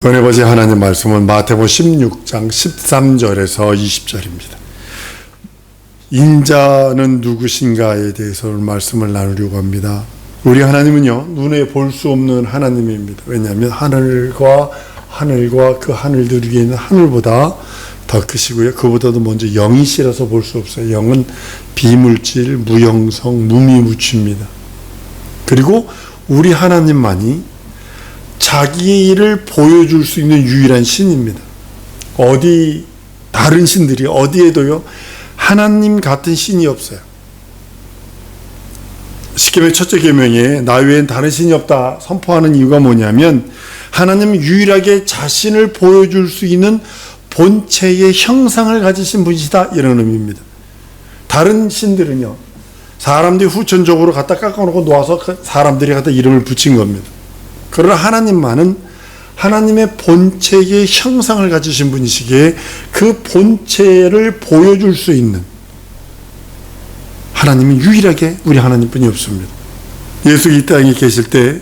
은혜 보좌 하나님 말씀은 마태복음 16장 13절에서 20절입니다. 인자는 누구신가에 대해서 말씀을 나누려고 합니다. 우리 하나님은요, 눈에 볼 수 없는 하나님입니다. 왜냐하면 하늘과 그 하늘들 위에 있는 하늘보다 더 크시고요, 그보다도 먼저 영이시라서 볼 수 없어요. 영은 비물질, 무형성, 무미무취입니다. 그리고 우리 하나님만이 자기 일을 보여줄 수 있는 유일한 신입니다. 다른 신들이 어디에도요, 하나님 같은 신이 없어요. 십계명 첫째 계명에 나 외엔 다른 신이 없다 선포하는 이유가 뭐냐면, 하나님은 유일하게 자신을 보여줄 수 있는 본체의 형상을 가지신 분이시다, 이런 의미입니다. 다른 신들은요, 사람들이 후천적으로 갖다 깎아놓고 놓아서 사람들이 갖다 이름을 붙인 겁니다. 그러나 하나님만은 하나님의 본체의 형상을 가지신 분이시기에 그 본체를 보여줄 수 있는 하나님은 유일하게 우리 하나님뿐이 없습니다. 예수 이 땅에 계실 때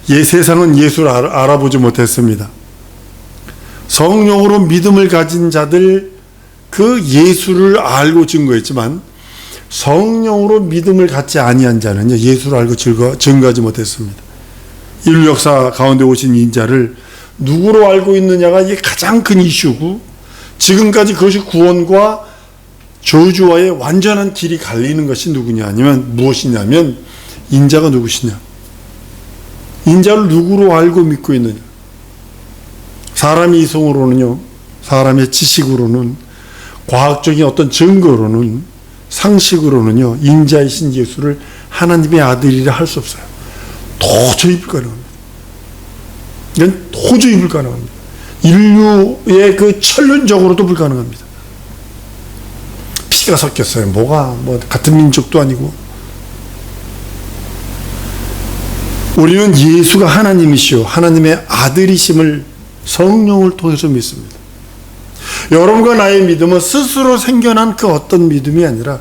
세상은 예수를 알아보지 못했습니다. 성령으로 믿음을 가진 자들, 그 예수를 알고 증거했지만 성령으로 믿음을 갖지 아니한 자는 예수를 알고 증거하지 못했습니다. 인류 역사 가운데 오신 인자를 누구로 알고 있느냐가 이게 가장 큰 이슈고, 지금까지 그것이 구원과 저주와의 완전한 길이 갈리는 것이 누구냐, 아니면 무엇이냐면 인자가 누구시냐, 인자를 누구로 알고 믿고 있느냐. 사람의 이성으로는요, 사람의 지식으로는, 과학적인 어떤 증거로는, 상식으로는요, 인자이신 예수를 하나님의 아들이라 할 수 없어요. 도저히 불가능합니다. 이건 도저히 불가능합니다. 인류의 그 천륜적으로도 불가능합니다. 피가 섞였어요. 같은 민족도 아니고. 우리는 예수가 하나님이시오, 하나님의 아들이심을 성령을 통해서 믿습니다. 여러분과 나의 믿음은 스스로 생겨난 그 어떤 믿음이 아니라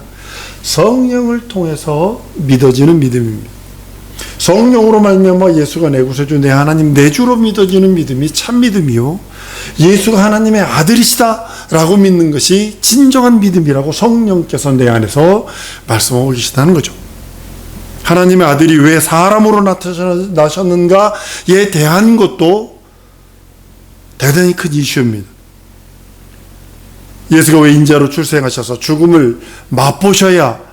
성령을 통해서 믿어지는 믿음입니다. 성령으로 말미암아 예수가 내 구세주, 내 하나님, 내 주로 믿어지는 믿음이 참 믿음이요, 예수가 하나님의 아들이시다 라고 믿는 것이 진정한 믿음이라고 성령께서 내 안에서 말씀하고 계시다는 거죠. 하나님의 아들이 왜 사람으로 나셨는가에 대한 것도 대단히 큰 이슈입니다. 예수가 왜 인자로 출생하셔서 죽음을 맛보셔야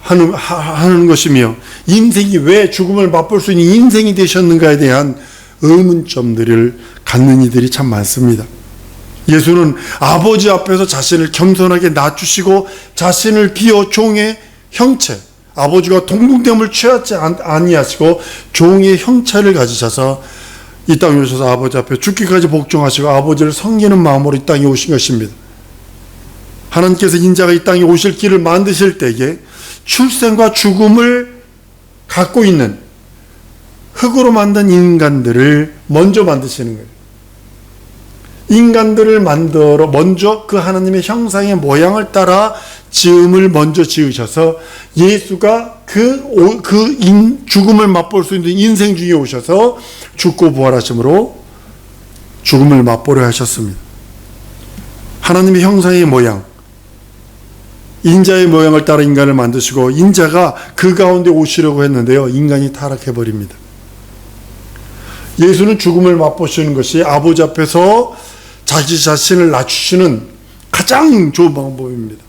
하는 것이며, 인생이 왜 죽음을 맛볼 수 있는 인생이 되셨는가에 대한 의문점들을 갖는 이들이 참 많습니다. 예수는 아버지 앞에서 자신을 겸손하게 낮추시고 자신을 비워 종의 형체, 아버지가 동등됨을 취하지 아니하시고 종의 형체를 가지셔서 이 땅에 오셔서 아버지 앞에 죽기까지 복종하시고 아버지를 섬기는 마음으로 이 땅에 오신 것입니다. 하나님께서 인자가 이 땅에 오실 길을 만드실 때에 출생과 죽음을 갖고 있는 흙으로 만든 인간들을 먼저 만드시는 거예요. 인간들을 만들어 먼저 그 하나님의 형상의 모양을 따라 지음을 먼저 지으셔서 예수가 죽음을 맛볼 수 있는 인생 중에 오셔서 죽고 부활하심으로 죽음을 맛보려 하셨습니다. 하나님의 형상의 모양, 인자의 모양을 따라 인간을 만드시고, 인자가 그 가운데 오시려고 했는데요, 인간이 타락해버립니다. 예수는 죽음을 맛보시는 것이 아버지 앞에서 자기 자신을 낮추시는 가장 좋은 방법입니다.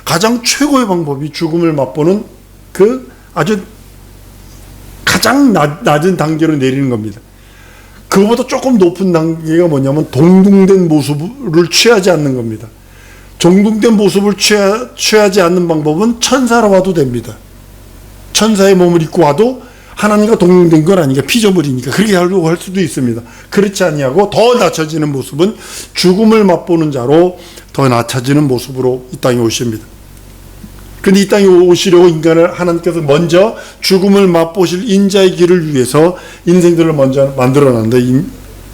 가장 최고의 방법이 죽음을 맛보는 그 아주 가장 낮은 단계로 내리는 겁니다. 그보다 조금 높은 단계가 뭐냐면 동등된 모습을 취하지 않는 겁니다. 동등된 모습을 취하지 않는 방법은 천사로 와도 됩니다. 천사의 몸을 입고 와도 하나님과 동등된 건 아니니까, 피조물이니까 그렇게 하려고 할 수도 있습니다. 그렇지 아니하고 더 낮춰지는 모습은 죽음을 맛보는 자로 더 낮춰지는 모습으로 이 땅에 오십니다. 그런데 이 땅에 오시려고 인간을 하나님께서 먼저 죽음을 맛보실 인자의 길을 위해서 인생들을 먼저 만들어놨는데,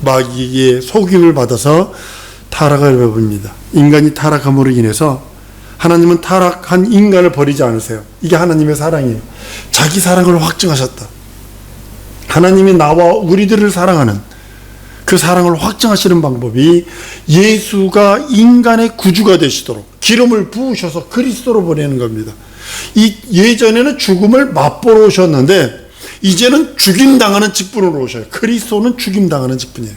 마귀의 속임을 받아서 타락을 해버립니다. 인간이 타락함으로 인해서 하나님은 타락한 인간을 버리지 않으세요. 이게 하나님의 사랑이에요. 자기 사랑을 확증하셨다. 하나님이 나와 우리들을 사랑하는 그 사랑을 확증하시는 방법이 예수가 인간의 구주가 되시도록 기름을 부으셔서 그리스도로 보내는 겁니다. 예전에는 죽음을 맛보러 오셨는데 이제는 죽임당하는 직분으로 오셔요. 그리스도는 죽임당하는 직분이에요.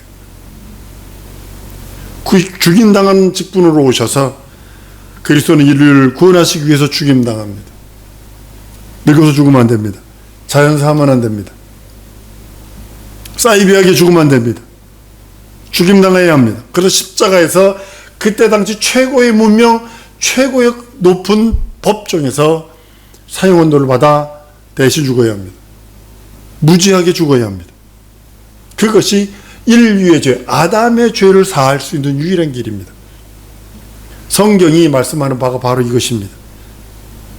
죽임당하는 직분으로 오셔서 그리스도는 인류를 구원하시기 위해서 죽임당합니다. 늙어서 죽으면 안 됩니다. 자연사하면 안 됩니다. 사이비하게 죽으면 안 됩니다. 죽임당해야 합니다. 그래서 십자가에서 그때 당시 최고의 문명, 최고의 높은 법정에서 사형언도를 받아 대신 죽어야 합니다. 무지하게 죽어야 합니다. 그것이 인류의 죄, 아담의 죄를 사할 수 있는 유일한 길입니다. 성경이 말씀하는 바가 바로 이것입니다.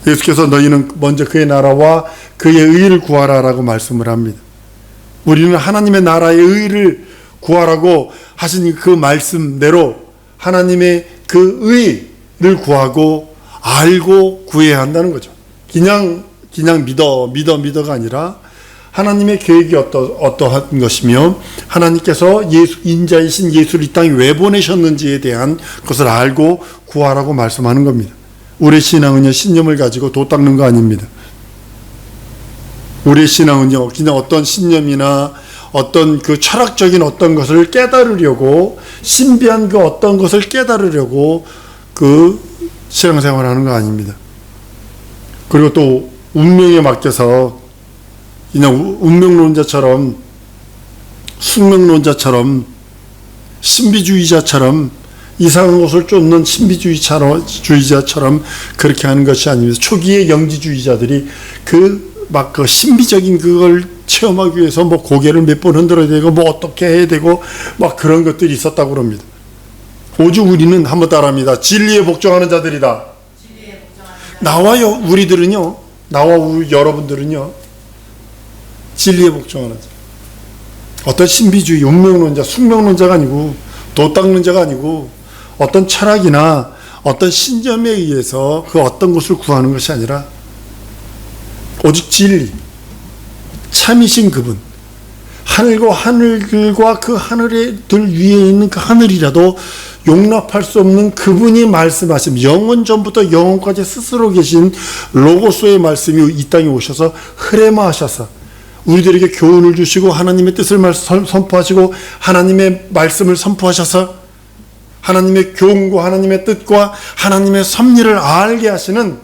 예수께서 너희는 먼저 그의 나라와 그의 의를 구하라라고 말씀을 합니다. 우리는 하나님의 나라의 의를 구하라고 하신 그 말씀대로 하나님의 그 의를 구하고 알고 구해야 한다는 거죠. 그냥 믿어가 아니라 하나님의 계획이 어떠한 것이며 하나님께서 인자이신 예수를 이 땅에 왜 보내셨는지에 대한 것을 알고 구하라고 말씀하는 겁니다. 우리의 신앙은요, 신념을 가지고 도 닦는 거 아닙니다. 우리의 신앙은요, 그냥 어떤 신념이나 어떤 그 철학적인 어떤 것을 깨달으려고, 신비한 그 어떤 것을 깨달으려고 그 신앙생활을 하는 거 아닙니다. 그리고 또 운명에 맡겨서 그냥 운명론자처럼, 숙명론자처럼, 신비주의자처럼, 이상한 것을 쫓는 신비주의자처럼 그렇게 하는 것이 아닙니다. 초기의 영지주의자들이 그 신비적인 그걸 체험하기 위해서 뭐 고개를 몇 번 흔들어야 되고 뭐 어떻게 해야 되고 막 그런 것들이 있었다고 합니다. 오직 우리는 한번 따라합니다. 진리에 복종하는 자들이다. 나와요. 우리들은요. 나와 여러분들은요. 진리에 복종하는 자. 어떤 신비주의, 운명론자, 숙명론자가 아니고 도 닦는 자가 아니고 어떤 철학이나 어떤 신념에 의해서 그 어떤 것을 구하는 것이 아니라 오직 진리, 참이신 그분, 하늘과 그 하늘들 위에 있는 그 하늘이라도 용납할 수 없는 그분이 말씀하신 영원 전부터 영원까지 스스로 계신 로고스의 말씀이 이 땅에 오셔서 흐레마 하셔서 우리들에게 교훈을 주시고 하나님의 뜻을 선포하시고 하나님의 말씀을 선포하셔서 하나님의 교훈과 하나님의 뜻과 하나님의 섭리를 알게 하시는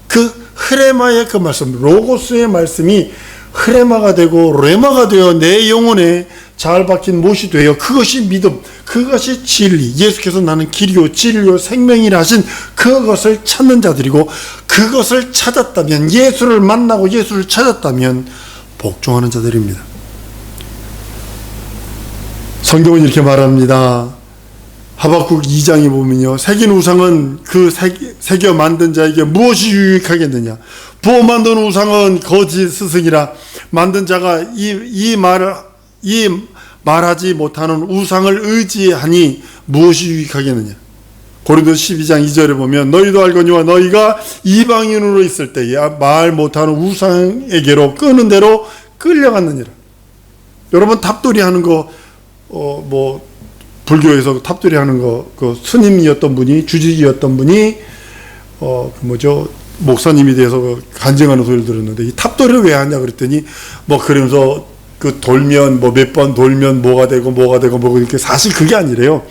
그 흐레마의 그 말씀, 로고스의 말씀이 흐레마가 되고 레마가 되어 내 영혼에 잘 박힌 못이 되어 그것이 믿음, 그것이 진리, 예수께서 나는 길이요 진리요 생명이라 하신 그것을 찾는 자들이고 그것을 찾았다면, 예수를 만나고 예수를 찾았다면 복종하는 자들입니다. 성경은 이렇게 말합니다. 하박국 2장에 보면요, 새긴 우상은 그 새겨 만든 자에게 무엇이 유익하겠느냐. 부어 만든 우상은 거짓 스승이라. 만든 자가 이 말하지 못하는 우상을 의지하니 무엇이 유익하겠느냐. 고린도서 12장 2절에 보면 너희도 알거니와 너희가 이방인으로 있을 때에 말 못하는 우상에게로 끄는 대로 끌려갔느니라. 여러분 탑돌이 하는 거 불교에서 탑돌이 하는 거, 그 스님이었던 분이, 주직이었던 분이, 목사님이 돼서 간증하는 소리를 들었는데, 이 탑돌이를 왜 하냐 그랬더니, 그러면서 그 돌면, 몇 번 돌면 뭐가 되고, 이렇게 사실 그게 아니래요.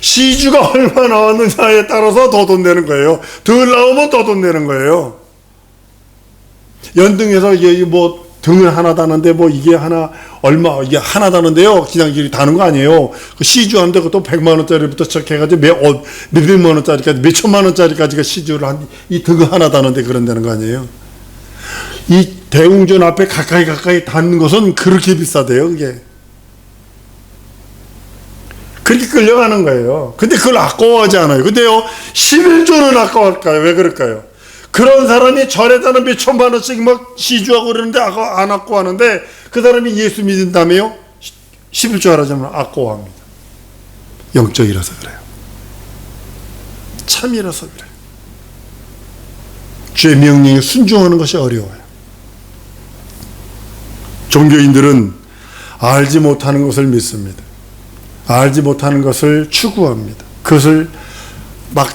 시주가 얼마 나왔느냐에 따라서 더 돈 내는 거예요. 덜 나오면 더 돈 내는 거예요. 연등에서 등을 하나 다는데 이게 이게 하나 다는데요. 그냥 이게 다는 거 아니에요. 그 시주하는데 그것도 100만원짜리부터 시작해가지고 몇백만원짜리까지, 몇천만원짜리까지가 시주를 이 등 하나 다는데 그런다는 거 아니에요. 이 대웅전 앞에 가까이 닿는 것은 그렇게 비싸대요, 그게. 그렇게 끌려가는 거예요. 근데 그걸 아까워하지 않아요. 근데요, 11조는 아까워할까요? 왜 그럴까요? 그런 사람이 절에다는 몇천만 원씩 시주하고 그러는데 안 아까워하는데 그 사람이 예수 믿는다며요? 11조 하라자면 아까워합니다. 영적이라서 그래요. 참이라서 그래요. 주의 명령에 순종하는 것이 어려워요. 종교인들은 알지 못하는 것을 믿습니다. 알지 못하는 것을 추구합니다. 그것을 막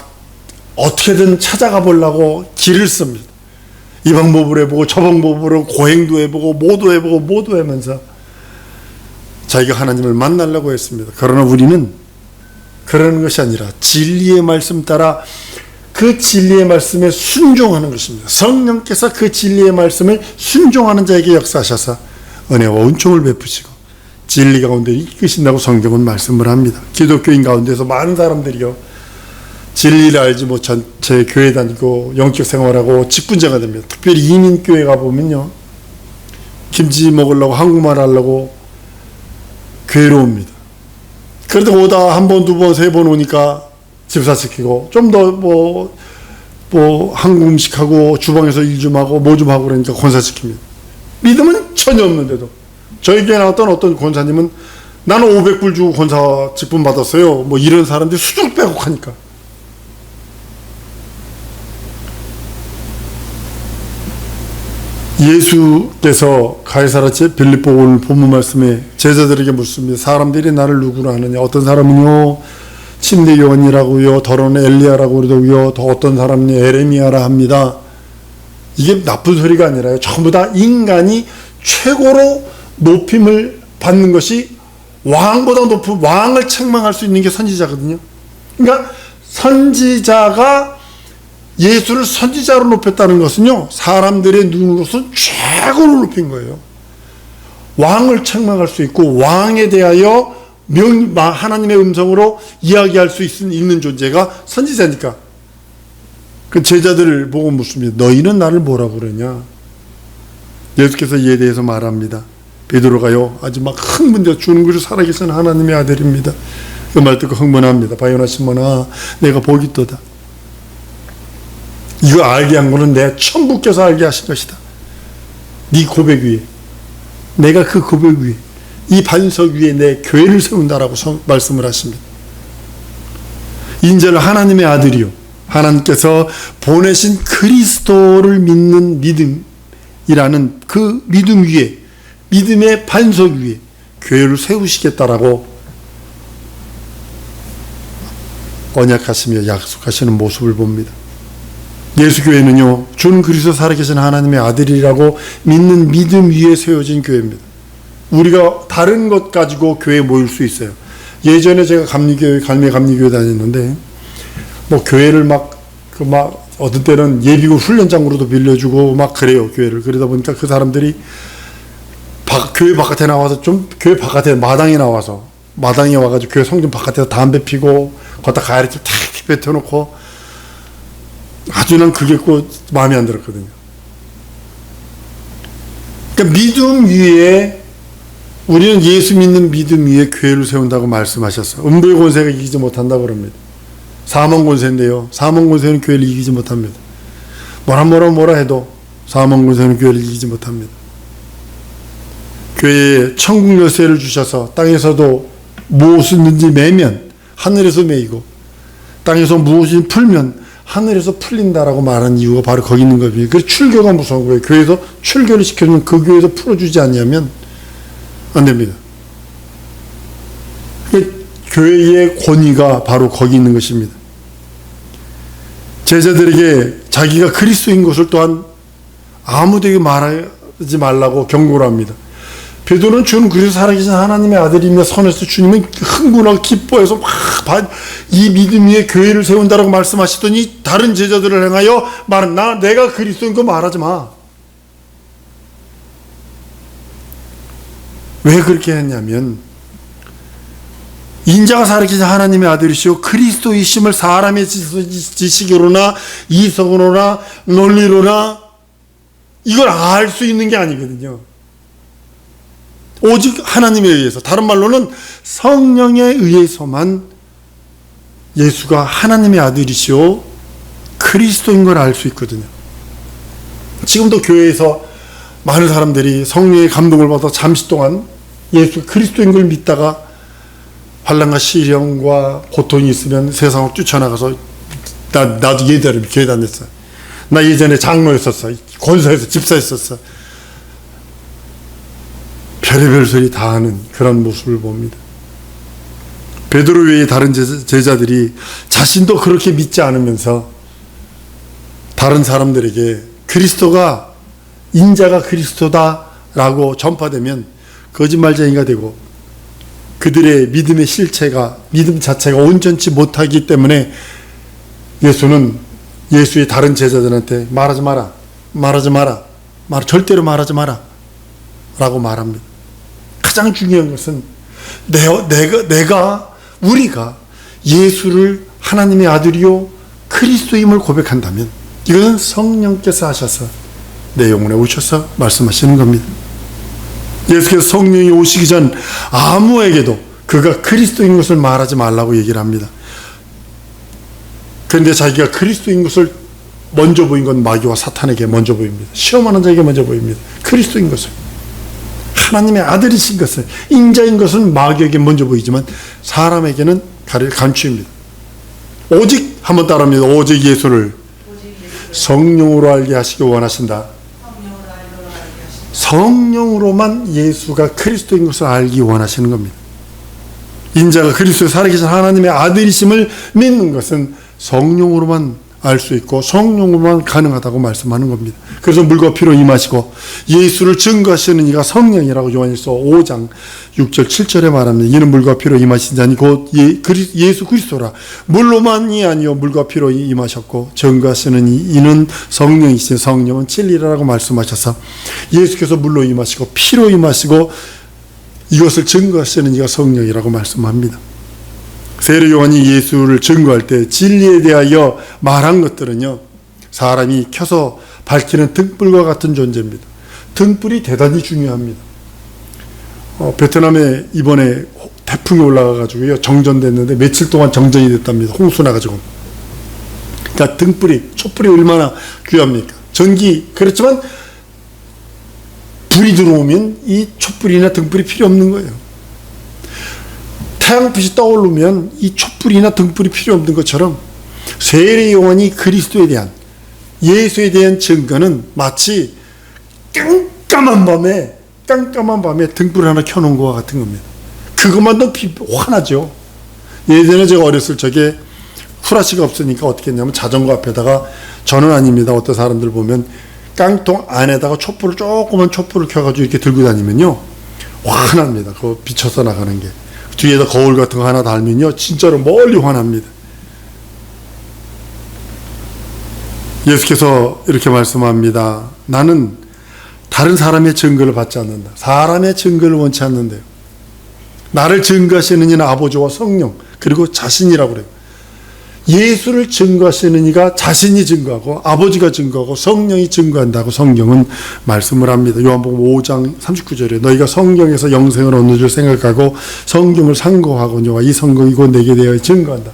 어떻게든 찾아가 보려고 길을 씁니다. 이 방법으로 해보고 저 방법으로 고행도 해보고 모두 해보고 모두 하면서 자기가 하나님을 만나려고 했습니다. 그러나 우리는 그러는 것이 아니라 진리의 말씀 따라 그 진리의 말씀에 순종하는 것입니다. 성령께서 그 진리의 말씀을 순종하는 자에게 역사하셔서 은혜와 은총을 베푸시고 진리 가운데 이끄신다고 성경은 말씀을 합니다. 기독교인 가운데서 많은 사람들이요, 진리를 알지 못한 채 교회 다니고 영적 생활하고 직분자가 됩니다. 특별히 이민교회 가보면요, 김치 먹으려고 한국말 하려고 교회로 옵니다. 그래도 오다 한 번, 두 번, 세 번 오니까 집사시키고 좀 더 한국 음식하고 주방에서 일 좀 하고 뭐 좀 하고 그러니까 권사시킵니다. 믿음은 전혀 없는데도. 저희 교회 나왔던 어떤 권사님은 나는 500불 주고 권사 직분 받았어요. 뭐 이런 사람들이 수두룩빼곡하니까. 예수께서 가이사라 빌립보 오늘 본문 말씀에 제자들에게 묻습니다. 사람들이 나를 누구로 아느냐? 어떤 사람은요 침례 요한이라고요, 더러는 엘리야라고 그러더고요, 더 어떤 사람은 에레미야라 합니다. 이게 나쁜 소리가 아니라요, 전부 다 인간이 최고로 높임을 받는 것이 왕보다 높은, 왕을 책망할 수 있는 게 선지자거든요. 그러니까 선지자가 예수를 선지자로 높였다는 것은요, 사람들의 눈으로서 최고로 높인 거예요. 왕을 책망할 수 있고 왕에 대하여 하나님의 음성으로 이야기할 수 있는 존재가 선지자니까. 그 제자들을 보고 묻습니다. 너희는 나를 뭐라고 그러냐? 예수께서 이에 대해서 말합니다. 베드로가요, 아주 막 흥분되어 주는 것이 살아계신 하나님의 아들입니다. 그 말 듣고 흥분합니다. 바요나 시몬아, 내가 복이 있도다. 이거 알게 한 거는 내가 천부께서 알게 하신 것이다. 네 고백 위에, 내가 그 고백 위에, 이 반석 위에 내 교회를 세운다라고 말씀을 하십니다. 인자를 하나님의 아들이요, 하나님께서 보내신 그리스도를 믿는 믿음이라는 그 믿음 위에, 믿음의 반석 위에 교회를 세우시겠다라고 언약하시며 약속하시는 모습을 봅니다. 예수 교회는요, 준 그리스도 살아계신 하나님의 아들이라고 믿는 믿음 위에 세워진 교회입니다. 우리가 다른 것 가지고 교회에 모일 수 있어요. 예전에 제가 갈매교회 다녔는데, 뭐 교회를 어떤 때는 예비군 훈련장으로도 빌려주고 막 그래요, 교회를. 그러다 보니까 그 사람들이 교회 바깥에 나와서 교회 바깥에 마당에 와가지고 교회 성전 바깥에서 담배 피고 걷다 가야리집 탁 뱉어놓고, 아주 난 그게 꼭 마음에 안 들었거든요. 그러니까 믿음 위에, 우리는 예수 믿는 믿음 위에 교회를 세운다고 말씀하셨어요. 음부의 권세가 이기지 못한다고 그럽니다. 사망 권세인데요, 사망 권세는 교회를 이기지 못합니다. 뭐라 해도 사망 권세는 교회를 이기지 못합니다. 교회에 천국 열쇠를 주셔서 땅에서도 무엇이든지 매면 하늘에서 매이고, 땅에서 무엇이 풀면 하늘에서 풀린다라고 말하는 이유가 바로 거기 있는 겁니다. 그래서 출교가 무서운 거예요. 교회에서 출교를 시켜주면 그 교회에서 풀어주지 않으면 안 됩니다. 교회의 권위가 바로 거기 있는 것입니다. 제자들에게 자기가 그리스도인 것을 또한 아무데게 말하지 말라고 경고를 합니다. 베드로는 주는 그리스도 살아계신 하나님의 아들이며 선에서 주님은 흥분하고 기뻐해서 막 이 믿음 위에 교회를 세운다라고 말씀하시더니 다른 제자들을 향하여 내가 그리스도인 거 말하지 마. 왜 그렇게 했냐면, 인자가 살아계신 하나님의 아들이시오 그리스도이심을 사람의 지식으로나 이성으로나 논리로나 이걸 알 수 있는 게 아니거든요. 오직 하나님에 의해서, 다른 말로는 성령에 의해서만 예수가 하나님의 아들이시오 그리스도인 걸 알 수 있거든요. 지금도 교회에서 많은 사람들이 성령의 감동을 받아 잠시 동안 예수 그리스도인 걸 믿다가 환난과 시련과 고통이 있으면 세상으로 뛰쳐나가서 나도 예전에 교회 다녔어. 나 예전에 장로였었어. 권사에서 집사였었어. 별의별 소리 다 하는 그런 모습을 봅니다. 베드로 외에 다른 제자들이 자신도 그렇게 믿지 않으면서 다른 사람들에게 그리스도가 인자가 그리스도다라고 전파되면 거짓말쟁이가 되고 그들의 믿음의 실체가 믿음 자체가 온전치 못하기 때문에 예수는 예수의 다른 제자들한테 말하지 마라 절대로 말하지 마라 라고 말합니다. 가장 중요한 것은 우리가 예수를 하나님의 아들이요 그리스도임을 고백한다면 이것은 성령께서 하셔서 내 영혼에 오셔서 말씀하시는 겁니다. 예수께서 성령이 오시기 전 아무에게도 그가 그리스도인 것을 말하지 말라고 얘기를 합니다. 그런데 자기가 그리스도인 것을 먼저 보인 건 마귀와 사탄에게 먼저 보입니다. 시험하는 자에게 먼저 보입니다. 그리스도인 것을, 하나님의 아들이신 것을, 인자인 것은 마귀에게 먼저 보이지만 사람에게는 감추입니다. 오직 한번 따라합니다. 오직 예수를 성령으로 알게 하시기 원하신다. 성령으로만 예수가 그리스도인 것을 알기 원하시는 겁니다. 인자가 그리스도의 살아계신 하나님의 아들이심을 믿는 것은 성령으로만 알 수 있고 성령으로만 가능하다고 말씀하는 겁니다. 그래서 물과 피로 임하시고 예수를 증거하시는 이가 성령이라고 요한일서 5장 6절 7절에 말합니다. 이는 물과 피로 임하신 자니 곧 예수 그리스도라. 물로만이 아니요 물과 피로 임하셨고 증거하시는 이는 성령이신 성령은 진리라고 말씀하셔서 예수께서 물로 임하시고 피로 임하시고 이것을 증거하시는 이가 성령이라고 말씀합니다. 세례 요한이 예수를 증거할 때 진리에 대하여 말한 것들은요, 사람이 켜서 밝히는 등불과 같은 존재입니다. 등불이 대단히 중요합니다. 베트남에 이번에 태풍이 올라가가지고요 정전됐는데 며칠 동안 정전이 됐답니다. 홍수 나가지고. 그러니까 등불이, 촛불이 얼마나 귀합니까? 전기 그렇지만 불이 들어오면 이 촛불이나 등불이 필요 없는 거예요. 태양빛이 떠오르면 이 촛불이나 등불이 필요 없는 것처럼 세례 요한이 그리스도에 대한, 예수에 대한 증거는 마치 깜깜한 밤에 등불 하나 켜놓은 것과 같은 겁니다. 그것만도 화나죠. 예전에 제가 어렸을 적에 후라시가 없으니까 어떻게 했냐면 자전거 앞에다가, 저는 아닙니다, 어떤 사람들 보면 깡통 안에다가 조그만 촛불을 켜가지고 이렇게 들고 다니면요 화납니다. 그거 비쳐서 나가는 게. 뒤에다 거울 같은 거 하나 달면요 진짜로 멀리 화납니다. 예수께서 이렇게 말씀합니다. 나는 다른 사람의 증거를 받지 않는다. 사람의 증거를 원치 않는데요. 나를 증거하시는 이는 아버지와 성령 그리고 자신이라고 그래요. 예수를 증거하시는 이가 자신이 증거하고 아버지가 증거하고 성령이 증거한다고 성경은 말씀을 합니다. 요한복음 5장 39절에 너희가 성경에서 영생을 얻는 줄 생각하고 성경을 상고하거니와 이 성경이 내게 대하여 증거한다.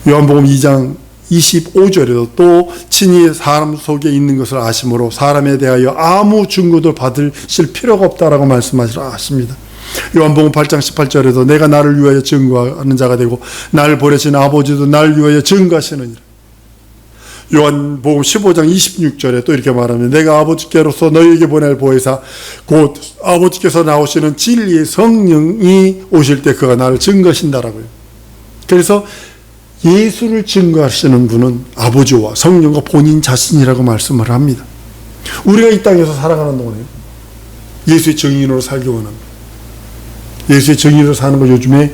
요한복음 2장 25절에도 또 친히 사람 속에 있는 것을 아심으로 사람에 대하여 아무 증거도 받으실 필요가 없다라고 말씀하십니다. 요한복음 8장 18절에도 내가 나를 위하여 증거하는 자가 되고 나를 보내신 아버지도 나를 위하여 증거하시느니라. 요한복음 15장 26절에 또 이렇게 말합니다. 내가 아버지께로서 너희에게 보낼 보혜사 곧 아버지께서 나오시는 진리의 성령이 오실 때 그가 나를 증거하신다라고요. 그래서 예수를 증거하시는 분은 아버지와 성령과 본인 자신이라고 말씀을 합니다. 우리가 이 땅에서 살아가는 동안에 예수의 증인으로 살기 원합니다. 예수의 증인으로 사는 거, 요즘에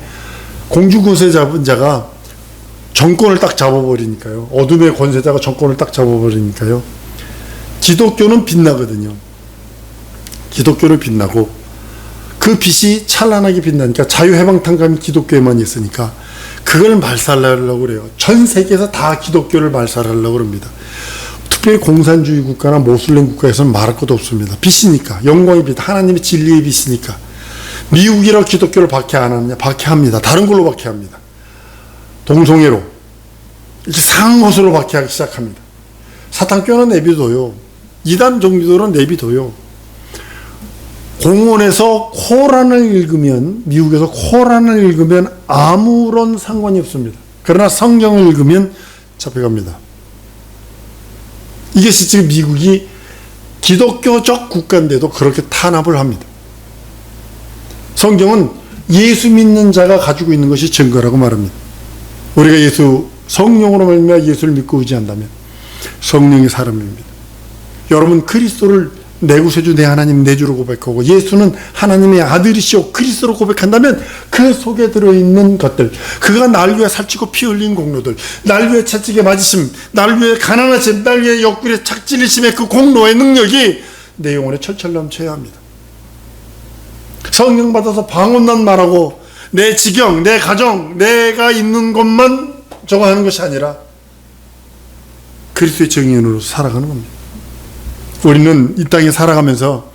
공주권세 잡은 자가 정권을 딱 잡아버리니까요. 어둠의 권세자가 정권을 딱 잡아버리니까요. 기독교는 빛나거든요. 기독교는 빛나고 그 빛이 찬란하게 빛나니까 자유해방탄감이 기독교에만 있으니까 그걸 말살하려고 그래요. 전 세계에서 다 기독교를 말살하려고 합니다. 특별히 공산주의 국가나 모슬림 국가에서는 말할 것도 없습니다. 빛이니까, 영광의 빛, 하나님의 진리의 빛이니까. 미국이라 기독교를 박해 안 하느냐? 박해합니다. 다른 걸로 박해합니다. 동성애로, 이렇게 상것으로 박해하기 시작합니다. 사탄교는 내비둬요. 이단 종교들은 내비둬요. 공원에서 코란을 읽으면, 미국에서 코란을 읽으면 아무런 상관이 없습니다. 그러나 성경을 읽으면 잡혀갑니다. 이게 지금 미국이 기독교적 국가인데도 그렇게 탄압을 합니다. 성경은 예수 믿는 자가 가지고 있는 것이 증거라고 말합니다. 우리가 예수 성령으로 말미암아 예수를 믿고 의지한다면 성령의 사람입니다. 여러분 그리스도를 내 구세주 내 하나님 내 주로 고백하고 예수는 하나님의 아들이시오 그리스도로 고백한다면 그 속에 들어있는 것들, 그가 날 위해 살찌고 피 흘린 공로들, 날 위해 채찍에 맞으심, 날 위해 가난하심, 날 위해 옆구리에 착질리심의 그 공로의 능력이 내 영혼에 철철 넘쳐야 합니다. 성령 받아서 방언만 말하고 내 지경, 내 가정, 내가 있는 것만 저거 하는 것이 아니라 그리스도의 증인으로 살아가는 겁니다. 우리는 이 땅에 살아가면서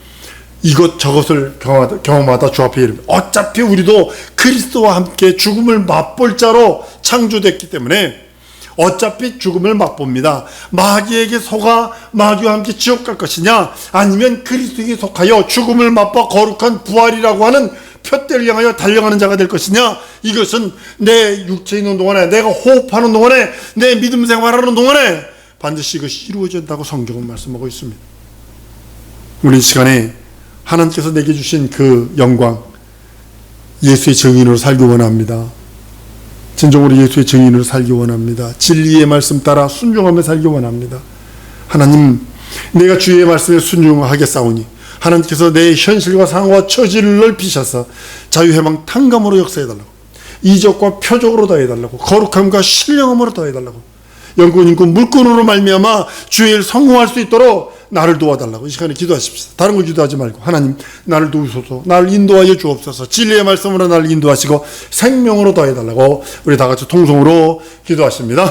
이것 저것을 경험하다 주 앞에 이릅니다. 어차피 우리도 그리스도와 함께 죽음을 맛볼 자로 창조됐기 때문에 어차피 죽음을 맛봅니다. 마귀에게 속아 마귀와 함께 지옥 갈 것이냐, 아니면 그리스도에게 속하여 죽음을 맛봐 거룩한 부활이라고 하는 표대를 향하여 달려가는 자가 될 것이냐. 이것은 내 육체에 있는 동안에, 내가 호흡하는 동안에, 내 믿음 생활하는 동안에 반드시 이것이 이루어진다고 성경은 말씀하고 있습니다. 우리 시간에 하나님께서 내게 주신 그 영광, 예수의 증인으로 살기 원합니다. 진정으로 예수의 증인으로 살기 원합니다. 진리의 말씀 따라 순종하며 살기 원합니다. 하나님, 내가 주의 말씀에 순종하겠사오니 하나님께서 내 현실과 상황과 처지를 넓히셔서 자유해방 탕감으로 역사해달라고, 이적과 표적으로 더해달라고, 거룩함과 신령함으로 더해달라고, 영권 인구 물권으로 말미암아 주의 일 성공할 수 있도록 나를 도와달라고 이 시간에 기도하십시오. 다른 거 기도하지 말고 하나님 나를 도우소서, 나를 인도하여 주옵소서, 진리의 말씀으로 나를 인도하시고 생명으로 더해달라고 우리 다 같이 통성으로 기도하십니다.